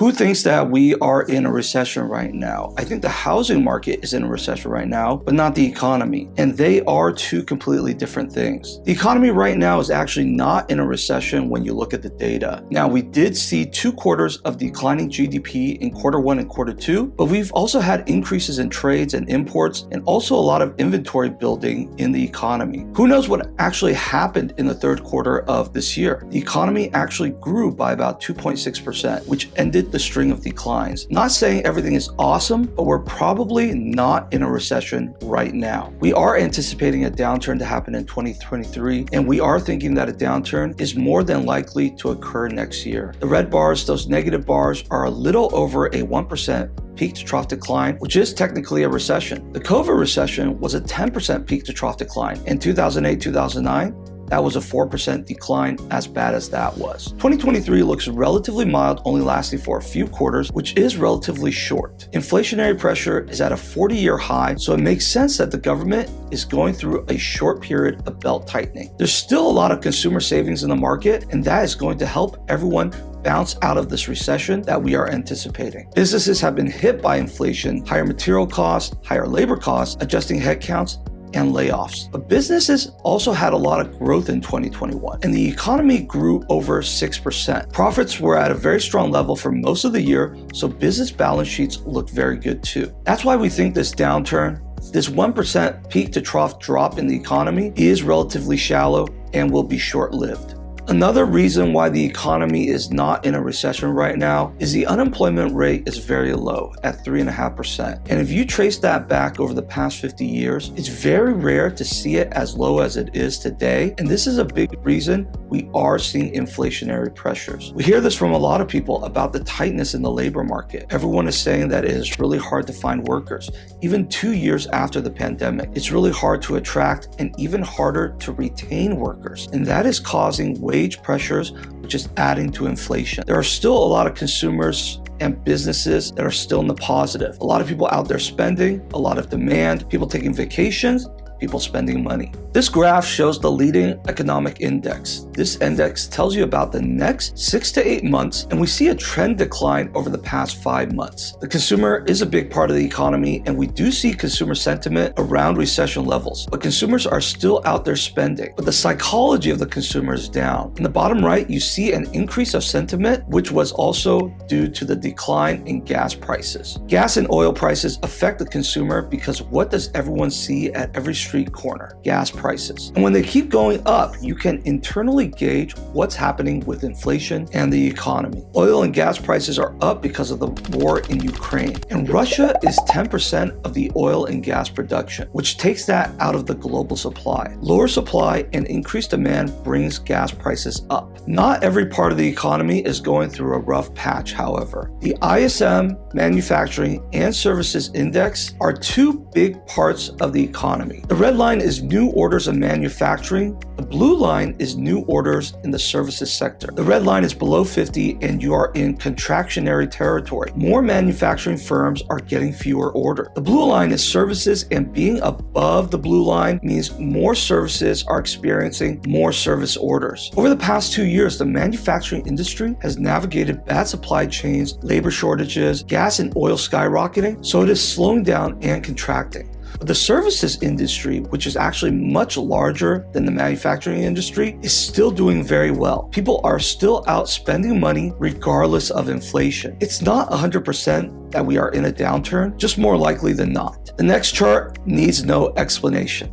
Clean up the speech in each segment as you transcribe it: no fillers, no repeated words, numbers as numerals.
Who thinks that we are in a recession right now? I think the housing market is in a recession right now, but not the economy. And they are two completely different things. The economy right now is actually not in a recession when you look at the data. Now, we did see 2 quarters of declining GDP in Q1 and Q2, but we've also had increases in trades and imports and also a lot of inventory building in the economy. Who knows what actually happened in the Q3 of this year? The economy actually grew by about 2.6%, which ended the string of declines. Not saying everything is awesome, but we're probably not in a recession right now. We are anticipating a downturn to happen in 2023, and we are thinking that a downturn is more than likely to occur next year. The red bars, those negative bars, are a little over a 1% peak to trough decline, which is technically a recession. The COVID recession was a 10% peak to trough decline. In 2008-2009, that was a 4% decline, as bad as that was. 2023 looks relatively mild, only lasting for a few quarters, which is relatively short. Inflationary pressure is at a 40-year high, so it makes sense that the government is going through a short period of belt tightening. There's still a lot of consumer savings in the market, and that is going to help everyone bounce out of this recession that we are anticipating. Businesses have been hit by inflation, higher material costs, higher labor costs, adjusting headcounts, and layoffs. But businesses also had a lot of growth in 2021, and the economy grew over 6%. Profits were at a very strong level for most of the year, so business balance sheets looked very good too. That's why we think this downturn, this 1% peak to trough drop in the economy, is relatively shallow and will be short-lived. Another reason why the economy is not in a recession right now is the unemployment rate is very low at 3.5%. And if you trace that back over the past 50 years, it's very rare to see it as low as it is today. And this is a big reason we are seeing inflationary pressures. We hear this from a lot of people about the tightness in the labor market. Everyone is saying that it is really hard to find workers. Even 2 years after the pandemic, it's really hard to attract and even harder to retain workers. And that is causing wage pressures, which is adding to inflation. There are still a lot of consumers and businesses that are still in the positive. A lot of people out there spending, a lot of demand, people taking vacations, people spending money. This graph shows the leading economic index. This index tells you about the next 6 to 8 months, and we see a trend decline over the past 5 months. The consumer is a big part of the economy, and we do see consumer sentiment around recession levels, but consumers are still out there spending. But the psychology of the consumer is down. In the bottom right, you see an increase of sentiment, which was also due to the decline in gas prices. Gas and oil prices affect the consumer because what does everyone see at every street corner? Gas prices. And when they keep going up, you can internally gauge what's happening with inflation and the economy. Oil and gas prices are up because of the war in Ukraine. And Russia is 10% of the oil and gas production, which takes that out of the global supply. Lower supply and increased demand brings gas prices up. Not every part of the economy is going through a rough patch, however. The ISM, Manufacturing, and Services Index are 2 big parts of the economy. The red line is new orders in manufacturing. The blue line is new orders in the services sector. The red line is below 50 and you are in contractionary territory. More manufacturing firms are getting fewer orders. The blue line is services, and being above the blue line means more services are experiencing more service orders. Over the past 2 years, the manufacturing industry has navigated bad supply chains, labor shortages, gas and oil skyrocketing, so it is slowing down and contracting. But the services industry, which is actually much larger than the manufacturing industry, is still doing very well. People are still out spending money regardless of inflation. It's not 100% that we are in a downturn, just more likely than not. The next chart needs no explanation.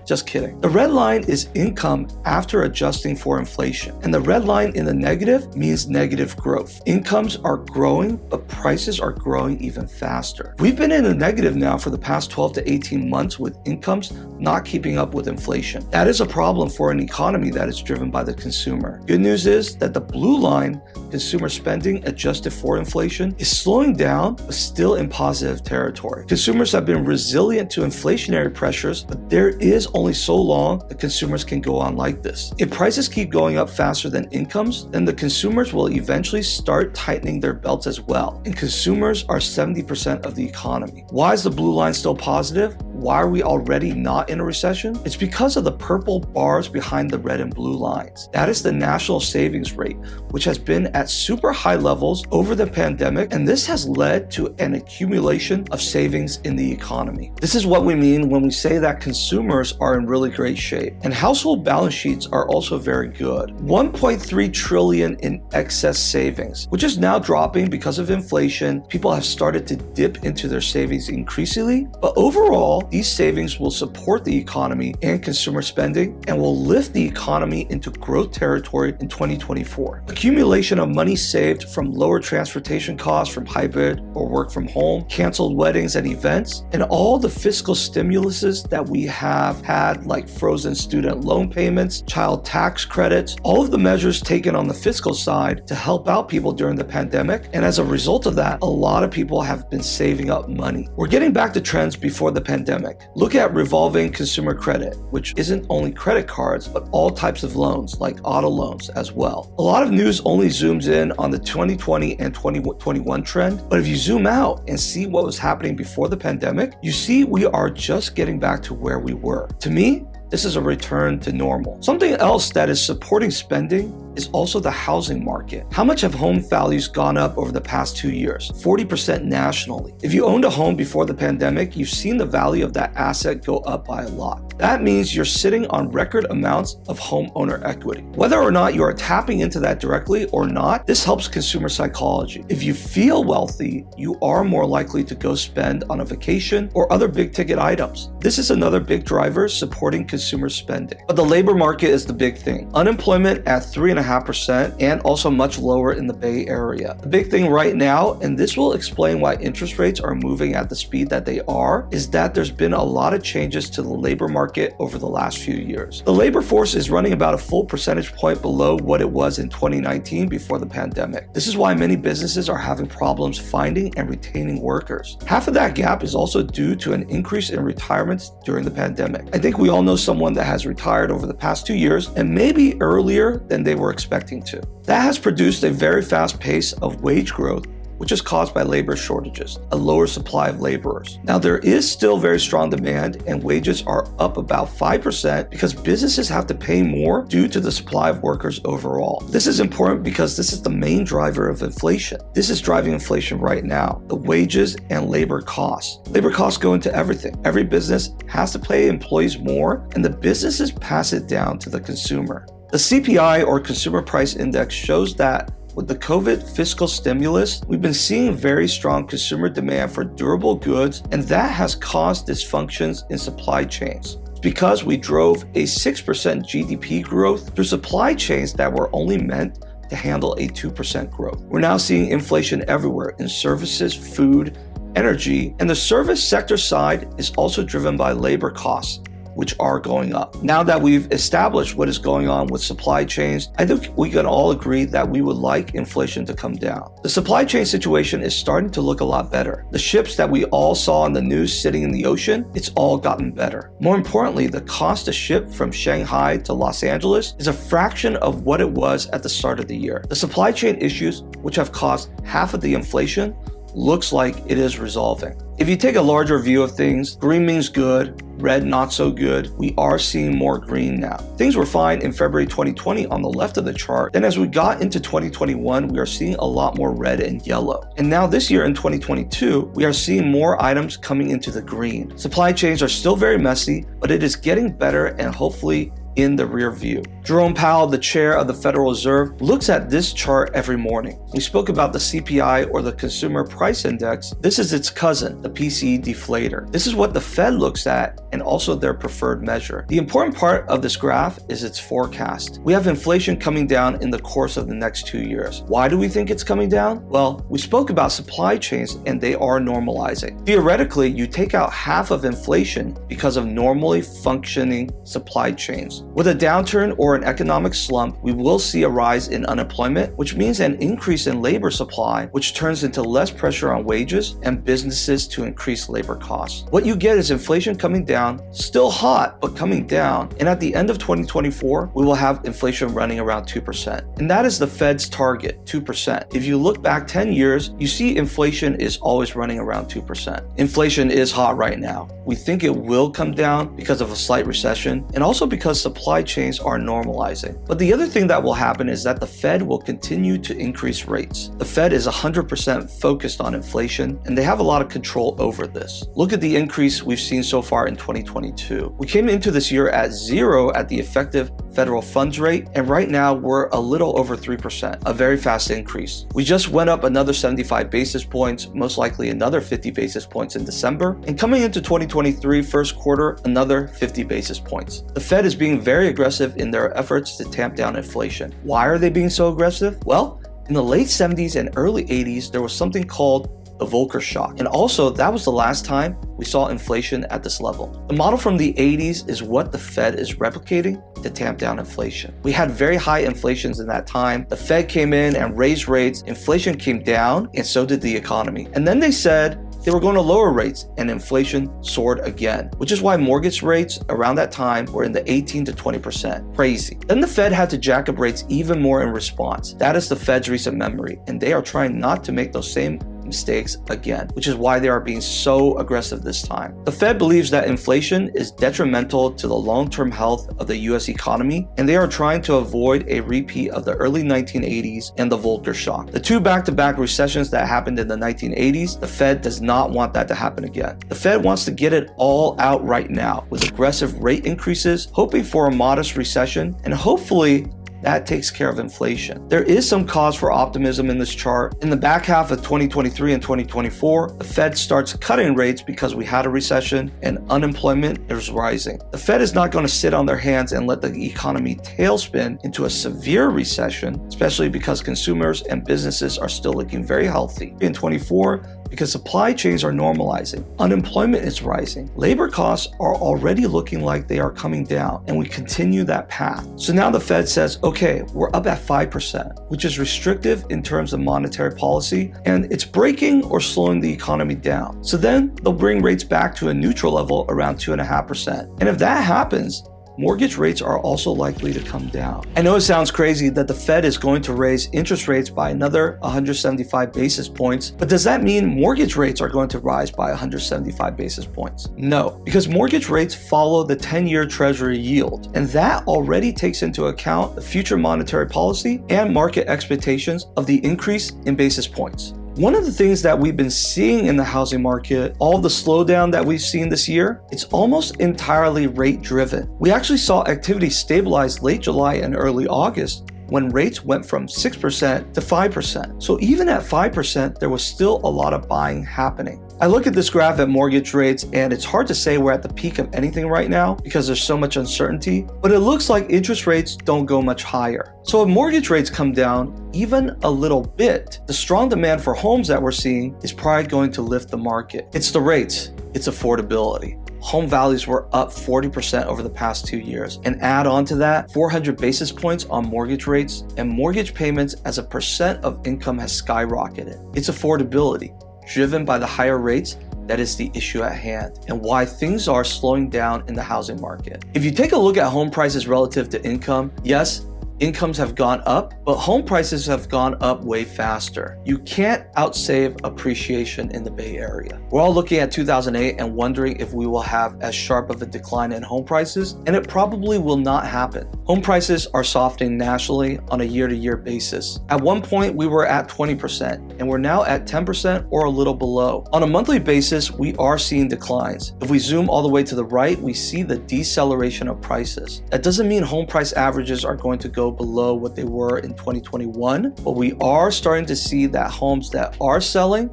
Just kidding. The red line is income after adjusting for inflation, and the red line in the negative means negative growth. Incomes are growing, but prices are growing even faster. We've been in a negative now for the past 12 to 18 months with incomes not keeping up with inflation. That is a problem for an economy that is driven by the consumer. Good news is that the blue line, consumer spending adjusted for inflation, is slowing down, but still in positive territory. Consumers have been resilient to inflationary pressures, but there is only so long the consumers can go on like this. If prices keep going up faster than incomes, then the consumers will eventually start tightening their belts as well. And consumers are 70% of the economy. Why is the blue line still positive? why are we already not in a recession? It's because of the purple bars behind the red and blue lines. That is the national savings rate, which has been at super high levels over the pandemic, and this has led to an accumulation of savings in the economy. This is what we mean when we say that consumers are in really great shape, and household balance sheets are also very good. 1.3 trillion in excess savings, which is now dropping because of inflation. People have started to dip into their savings increasingly, but overall, these savings will support the economy and consumer spending and will lift the economy into growth territory in 2024. Accumulation of money saved from lower transportation costs from hybrid or work from home, canceled weddings and events, and all the fiscal stimuluses that we have had, like frozen student loan payments, child tax credits, all of the measures taken on the fiscal side to help out people during the pandemic. And as a result of that, a lot of people have been saving up money. We're getting back to trends before the pandemic. Look at revolving consumer credit, which isn't only credit cards, but all types of loans like auto loans as well. A lot of news only zooms in on the 2020 and 2021 trend, but if you zoom out and see what was happening before the pandemic, you see we are just getting back to where we were. To me, this is a return to normal. Something else that is supporting spending is also the housing market. How much have home values gone up over the past 2 years? 40% nationally. If you owned a home before the pandemic, you've seen the value of that asset go up by a lot. That means you're sitting on record amounts of homeowner equity. Whether or not you are tapping into that directly or not, this helps consumer psychology. If you feel wealthy, you are more likely to go spend on a vacation or other big ticket items. This is another big driver supporting consumer spending. But the labor market is the big thing. Unemployment at 3.5% and also much lower in the Bay Area. The big thing right now, and this will explain why interest rates are moving at the speed that they are, is that there's been a lot of changes to the labor market over the last few years. The labor force is running about a full percentage point below what it was in 2019 before the pandemic. This is why many businesses are having problems finding and retaining workers. Half of that gap is also due to an increase in retirements during the pandemic. I think we all know someone that has retired over the past 2 years and maybe earlier than they were expecting to. That has produced a very fast pace of wage growth, which is caused by labor shortages, a lower supply of laborers. Now, there is still very strong demand and wages are up about 5% because businesses have to pay more due to the supply of workers overall. This is important because this is the main driver of inflation. This is driving inflation right now, the wages and labor costs. Labor costs go into everything. Every business has to pay employees more and the businesses pass it down to the consumer. The CPI or Consumer Price Index shows that with the COVID fiscal stimulus, we've been seeing very strong consumer demand for durable goods, and that has caused dysfunctions in supply chains. It's because we drove a 6% GDP growth through supply chains that were only meant to handle a 2% growth. We're now seeing inflation everywhere in services, food, energy, and the service sector side is also driven by labor costs, which are going up. Now that we've established what is going on with supply chains, I think we can all agree that we would like inflation to come down. The supply chain situation is starting to look a lot better. The ships that we all saw on the news sitting in the ocean, it's all gotten better. More importantly, the cost to ship from Shanghai to Los Angeles is a fraction of what it was at the start of the year. The supply chain issues, which have caused half of the inflation, looks like it is resolving. If you take a larger view of things, green means good, red not so good. We are seeing more green now. Things were fine in February 2020 on the left of the chart. Then as we got into 2021, we are seeing a lot more red and yellow. And now this year in 2022, we are seeing more items coming into the green. Supply chains are still very messy, but it is getting better and hopefully in the rear view. Jerome Powell, the chair of the Federal Reserve, looks at this chart every morning. We spoke about the CPI or the Consumer Price Index. This is its cousin, the PCE deflator. This is what the Fed looks at and also their preferred measure. The important part of this graph is its forecast. We have inflation coming down in the course of the next 2 years. Why do we think it's coming down? Well, we spoke about supply chains and they are normalizing. Theoretically, you take out half of inflation because of normally functioning supply chains. With a downturn or an economic slump, we will see a rise in unemployment, which means an increase in labor supply, which turns into less pressure on wages and businesses to increase labor costs. What you get is inflation coming down, still hot, but coming down, and at the end of 2024, we will have inflation running around 2%. And that is the Fed's target, 2%. If you look back 10 years, you see inflation is always running around 2%. Inflation is hot right now. We think it will come down because of a slight recession and also because supply chains are normalizing. But the other thing that will happen is that the Fed will continue to increase rates. The Fed is 100% focused on inflation and they have a lot of control over this. Look at the increase we've seen so far in 2022. We came into this year at 0 at the effective federal funds rate, and right now we're a little over 3%, a very fast increase. We just went up another 75 basis points, most likely another 50 basis points in December, and coming into 2023 first quarter, another 50 basis points. The Fed is being very aggressive in their efforts to tamp down inflation. Why are they being so aggressive? Well, in the late 70s and early 80s, there was something called the Volcker shock. And also, that was the last time we saw inflation at this level. The model from the 80s is what the Fed is replicating to tamp down inflation. We had very high inflations in that time. The Fed came in and raised rates, inflation came down, and so did the economy. And then they said they were going to lower rates, and inflation soared again, which is why mortgage rates around that time were in the 18 to 20%. Crazy. Then the Fed had to jack up rates even more in response. That is the Fed's recent memory, and they are trying not to make those same mistakes again, which is why they are being so aggressive this time. The Fed believes that inflation is detrimental to the long-term health of the US economy, and they are trying to avoid a repeat of the early 1980s and the Volcker shock. The two back-to-back recessions that happened in the 1980s, the Fed does not want that to happen again. The Fed wants to get it all out right now with aggressive rate increases, hoping for a modest recession, and hopefully that takes care of inflation. There is some cause for optimism in this chart. In the back half of 2023 and 2024, the Fed starts cutting rates because we had a recession and unemployment is rising. The Fed is not going to sit on their hands and let the economy tailspin into a severe recession, especially because consumers and businesses are still looking very healthy. In 24, because supply chains are normalizing, unemployment is rising, labor costs are already looking like they are coming down, and we continue that path. So now the Fed says, okay, we're up at 5%, which is restrictive in terms of monetary policy, and it's breaking or slowing the economy down. So then they'll bring rates back to a neutral level around 2.5%. And if that happens, mortgage rates are also likely to come down. I know it sounds crazy that the Fed is going to raise interest rates by another 175 basis points, but does that mean mortgage rates are going to rise by 175 basis points? No, because mortgage rates follow the 10-year Treasury yield, and that already takes into account the future monetary policy and market expectations of the increase in basis points. One of the things that we've been seeing in the housing market, all the slowdown that we've seen this year, it's almost entirely rate driven. We actually saw activity stabilize late July and early August when rates went from 6% to 5%. So even at 5%, there was still a lot of buying happening. I look at this graph at mortgage rates, and it's hard to say we're at the peak of anything right now because there's so much uncertainty, but it looks like interest rates don't go much higher. So if mortgage rates come down even a little bit, the strong demand for homes that we're seeing is probably going to lift the market. It's the rates, it's affordability. Home values were up 40% over the past 2 years. And add on to that, 400 basis points on mortgage rates, and mortgage payments as a percent of income has skyrocketed. It's affordability, driven by the higher rates, that is the issue at hand, and why things are slowing down in the housing market. If you take a look at home prices relative to income, yes, incomes have gone up, but home prices have gone up way faster. You can't outsave appreciation in the Bay Area. We're all looking at 2008 and wondering if we will have as sharp of a decline in home prices, and it probably will not happen. Home prices are softening nationally on a year-to-year basis. At one point, we were at 20%, and we're now at 10% or a little below. On a monthly basis, we are seeing declines. If we zoom all the way to the right, we see the deceleration of prices. That doesn't mean home price averages are going to go below what they were in 2021, but we are starting to see that homes that are selling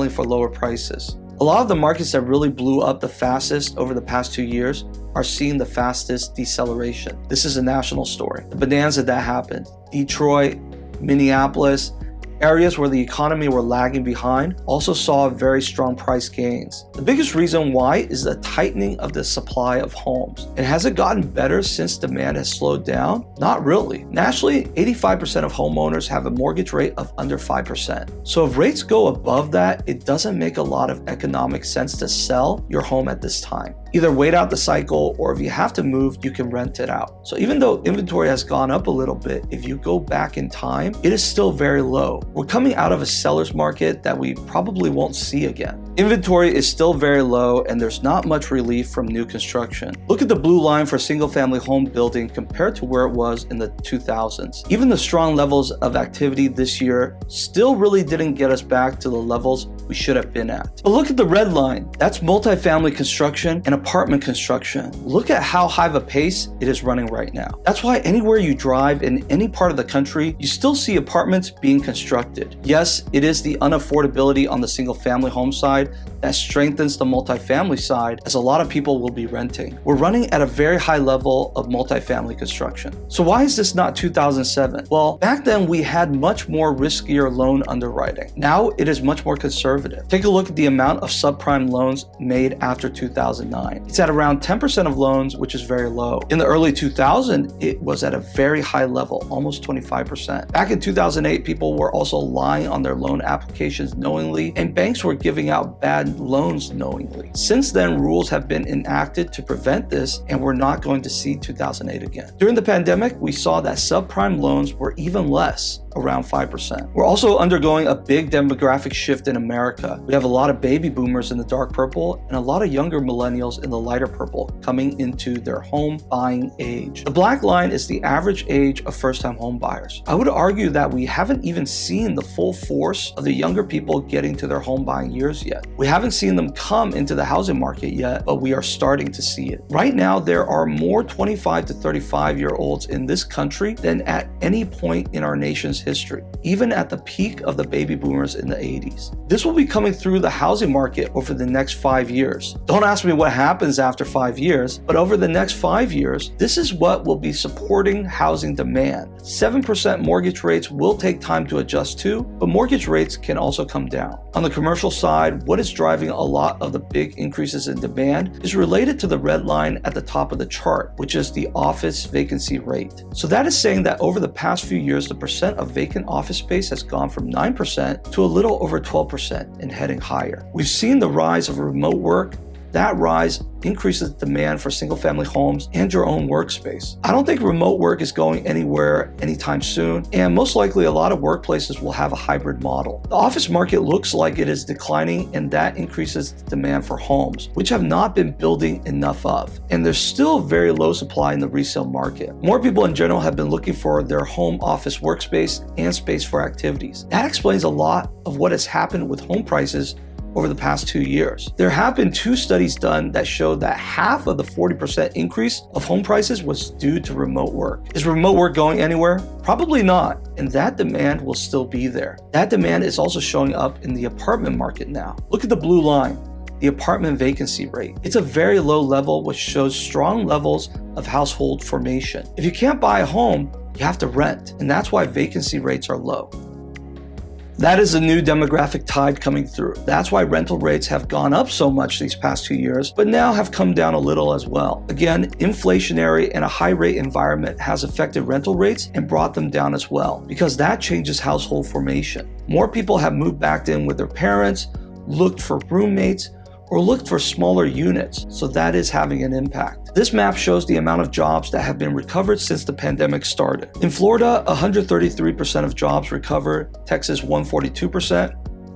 for lower prices. A lot of the markets that really blew up the fastest over the past 2 years are seeing the fastest deceleration. This is a national story. The bonanza that happened, Detroit, Minneapolis, Areas where the economy were lagging behind also saw very strong price gains. The biggest reason why is the tightening of the supply of homes. And has it gotten better since demand has slowed down? Not really. Nationally, 85% of homeowners have a mortgage rate of under 5%. So if rates go above that, it doesn't make a lot of economic sense to sell your home at this time. Either wait out the cycle, or if you have to move, you can rent it out. So even though inventory has gone up a little bit, if you go back in time, it is still very low. We're coming out of a seller's market that we probably won't see again. Inventory is still very low, and there's not much relief from new construction. Look at the blue line for single-family home building compared to where it was in the 2000s. Even the strong levels of activity this year still really didn't get us back to the levels we should have been at. But look at the red line. That's multifamily construction and apartment construction. Look at how high of a pace it is running right now. That's why anywhere you drive in any part of the country, you still see apartments being constructed. Yes, it is the unaffordability on the single-family home side that strengthens the multifamily side, as a lot of people will be renting. We're running at a very high level of multifamily construction. So why is this not 2007? Well, back then we had much more riskier loan underwriting. Now it is much more conservative. Take a look at the amount of subprime loans made after 2009. It's at around 10% of loans, which is very low. In the early 2000s, it was at a very high level, almost 25%. Back in 2008, people were also lying on their loan applications knowingly, and banks were giving out bad loans knowingly. Since then, rules have been enacted to prevent this, and we're not going to see 2008 again. During the pandemic, we saw that subprime loans were even less, around 5%. We're also undergoing a big demographic shift in America. We have a lot of baby boomers in the dark purple and a lot of younger millennials in the lighter purple coming into their home buying age. The black line is the average age of first-time home buyers. I would argue that we haven't even seen the full force of the younger people getting to their home buying years yet. We haven't seen them come into the housing market yet, but we are starting to see it. Right now, there are more 25 to 35-year-olds in this country than at any point in our nation's history, even at the peak of the baby boomers in the 80s. This will be coming through the housing market over the next 5 years. Don't ask me what happens after 5 years, but over the next 5 years, this is what will be supporting housing demand. 7% mortgage rates will take time to adjust to, but mortgage rates can also come down. On the commercial side, what is driving a lot of the big increases in demand is related to the red line at the top of the chart, which is the office vacancy rate. So that is saying that over the past few years, the percent of vacant office space has gone from 9% to a little over 12% and heading higher. We've seen the rise of remote work. That rise increases demand for single-family homes and your own workspace. I don't think remote work is going anywhere anytime soon, and most likely a lot of workplaces will have a hybrid model. The office market looks like it is declining, and that increases the demand for homes, which have not been building enough of. And there's still very low supply in the resale market. More people in general have been looking for their home office workspace and space for activities. That explains a lot of what has happened with home prices over the past 2 years. There have been 2 studies done that showed that half of the 40% increase of home prices was due to remote work. Is remote work going anywhere? Probably not, and that demand will still be there. That demand is also showing up in the apartment market now. Look at the blue line, the apartment vacancy rate. It's a very low level, which shows strong levels of household formation. If you can't buy a home, you have to rent, and that's why vacancy rates are low. That is a new demographic tide coming through. That's why rental rates have gone up so much these past 2 years, but now have come down a little as well. Again, inflationary and a high rate environment has affected rental rates and brought them down as well, because that changes household formation. More people have moved back in with their parents, looked for roommates, or looked for smaller units, so that is having an impact. This map shows the amount of jobs that have been recovered since the pandemic started. In Florida, 133% of jobs recovered, Texas 142%,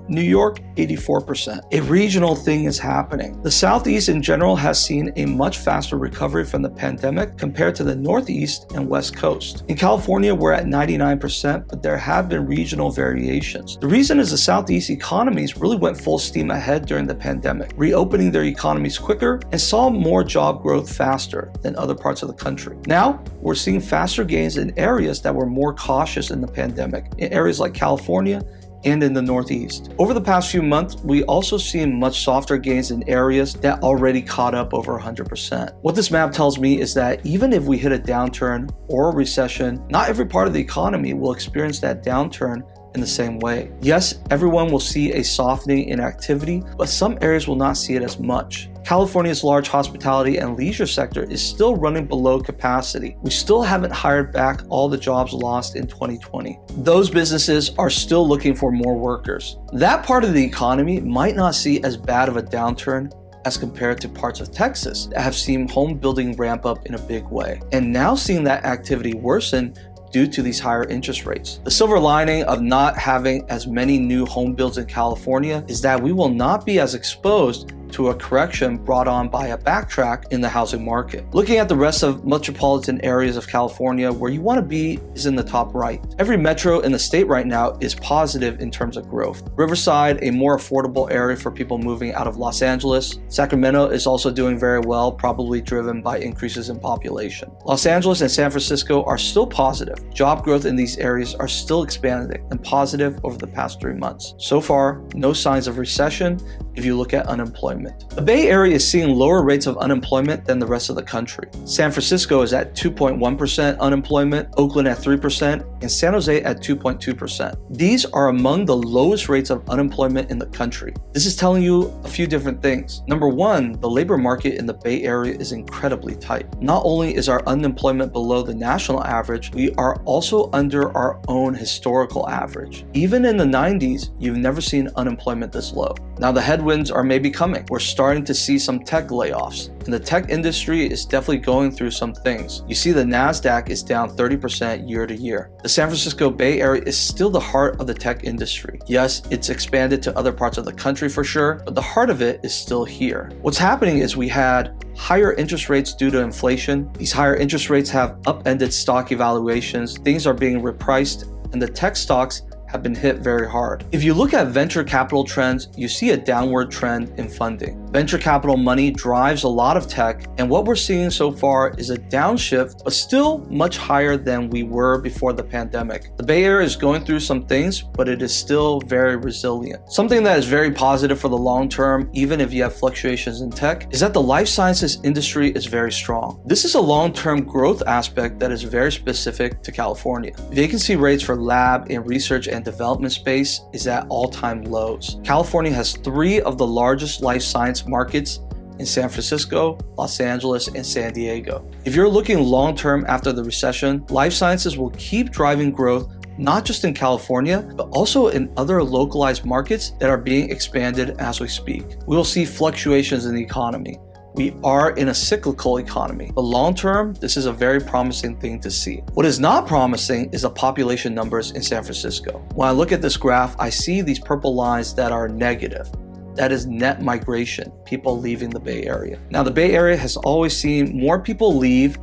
New York, 84%. A regional thing is happening. The Southeast in general has seen a much faster recovery from the pandemic compared to the Northeast and West Coast. In California, we're at 99%, but there have been regional variations. The reason is the Southeast economies really went full steam ahead during the pandemic, reopening their economies quicker and saw more job growth faster than other parts of the country. Now, we're seeing faster gains in areas that were more cautious in the pandemic, in areas like California and in the Northeast. Over the past few months, we also seen much softer gains in areas that already caught up over 100%. What this map tells me is that even if we hit a downturn or a recession, not every part of the economy will experience that downturn in the same way. Yes, everyone will see a softening in activity, but some areas will not see it as much. California's large hospitality and leisure sector is still running below capacity. We still haven't hired back all the jobs lost in 2020. Those businesses are still looking for more workers. That part of the economy might not see as bad of a downturn as compared to parts of Texas that have seen home building ramp up in a big way, and now seeing that activity worsen due to these higher interest rates. The silver lining of not having as many new home builds in California is that we will not be as exposed to a correction brought on by a backtrack in the housing market. Looking at the rest of metropolitan areas of California, where you want to be is in the top right. Every metro in the state right now is positive in terms of growth. Riverside, a more affordable area for people moving out of Los Angeles. Sacramento is also doing very well, probably driven by increases in population. Los Angeles and San Francisco are still positive. Job growth in these areas are still expanding and positive over the past 3 months. So far, no signs of recession if you look at unemployment. The Bay Area is seeing lower rates of unemployment than the rest of the country. San Francisco is at 2.1% unemployment, Oakland at 3%, and San Jose at 2.2%. These are among the lowest rates of unemployment in the country. This is telling you a few different things. Number one, the labor market in the Bay Area is incredibly tight. Not only is our unemployment below the national average, we are also under our own historical average. Even in the 90s, you've never seen unemployment this low. Now the headwinds are maybe coming. We're starting to see some tech layoffs, and the tech industry is definitely going through some things. You see the NASDAQ is down 30% year to year. The San Francisco Bay Area is still the heart of the tech industry. Yes, it's expanded to other parts of the country for sure, but the heart of it is still here. What's happening is we had higher interest rates due to inflation. These higher interest rates have upended stock evaluations. Things are being repriced, and the tech stocks have been hit very hard. If you look at venture capital trends, you see a downward trend in funding. Venture capital money drives a lot of tech, and what we're seeing so far is a downshift, but still much higher than we were before the pandemic. The Bay Area is going through some things, but it is still very resilient. Something that is very positive for the long term, even if you have fluctuations in tech, is that the life sciences industry is very strong. This is a long-term growth aspect that is very specific to California. Vacancy rates for lab and research and development space is at all-time lows. California has 3 of the largest life science markets in San Francisco, Los Angeles, and San Diego. If you're looking long-term after the recession, life sciences will keep driving growth not just in California, but also in other localized markets that are being expanded as we speak. We will see fluctuations in the economy. We are in a cyclical economy, but long term, this is a very promising thing to see. What is not promising is the population numbers in San Francisco. When I look at this graph, I see these purple lines that are negative. That is net migration, people leaving the Bay Area. Now, the Bay Area has always seen more people leave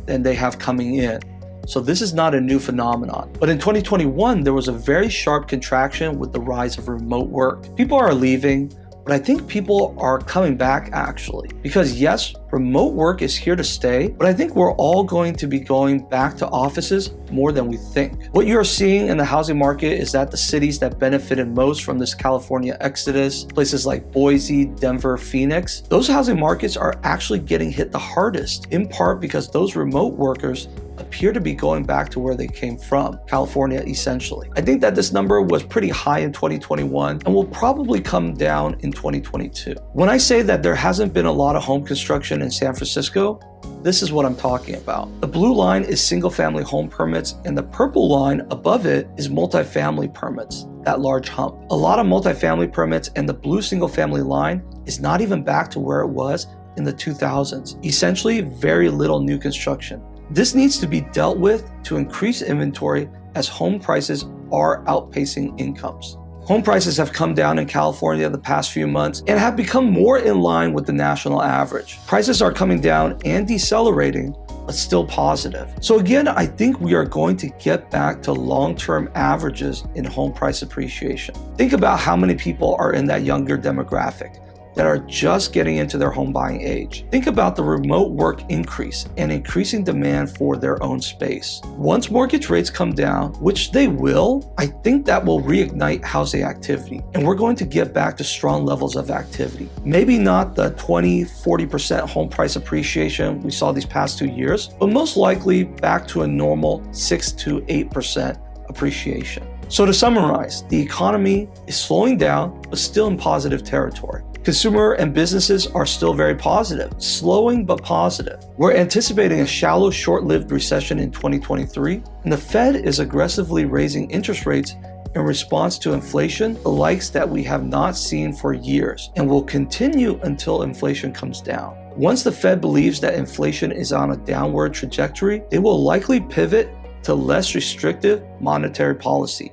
than they have coming in. So this is not a new phenomenon. But in 2021, there was a very sharp contraction with the rise of remote work. People are leaving, but I think people are coming back actually. Because yes, remote work is here to stay, but I think we're all going to be going back to offices more than we think. What you're seeing in the housing market is that the cities that benefited most from this California exodus, places like Boise, Denver, Phoenix, those housing markets are actually getting hit the hardest, in part because those remote workers appear to be going back to where they came from, California essentially. I think that this number was pretty high in 2021 and will probably come down in 2022. When I say that there hasn't been a lot of home construction in San Francisco, this is what I'm talking about. The blue line is single-family home permits, and the purple line above it is multifamily permits, that large hump. A lot of multifamily permits, and the blue single-family line is not even back to where it was in the 2000s. Essentially, very little new construction. This needs to be dealt with to increase inventory as home prices are outpacing incomes. Home prices have come down in California the past few months and have become more in line with the national average. Prices are coming down and decelerating, but still positive. So again, I think we are going to get back to long-term averages in home price appreciation. Think about how many people are in that younger demographic that are just getting into their home buying age. Think about the remote work increase and increasing demand for their own space. Once mortgage rates come down, which they will, I think that will reignite housing activity, and we're going to get back to strong levels of activity. Maybe not the 20-40% home price appreciation we saw these past 2 years, but most likely back to a normal 6 to 8% appreciation. So to summarize, the economy is slowing down, but still in positive territory. Consumer and businesses are still very positive, slowing but positive. We're anticipating a shallow, short-lived recession in 2023, and the Fed is aggressively raising interest rates in response to inflation, the likes that we have not seen for years, and will continue until inflation comes down. Once the Fed believes that inflation is on a downward trajectory, they will likely pivot to less restrictive monetary policy,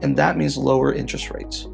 and that means lower interest rates.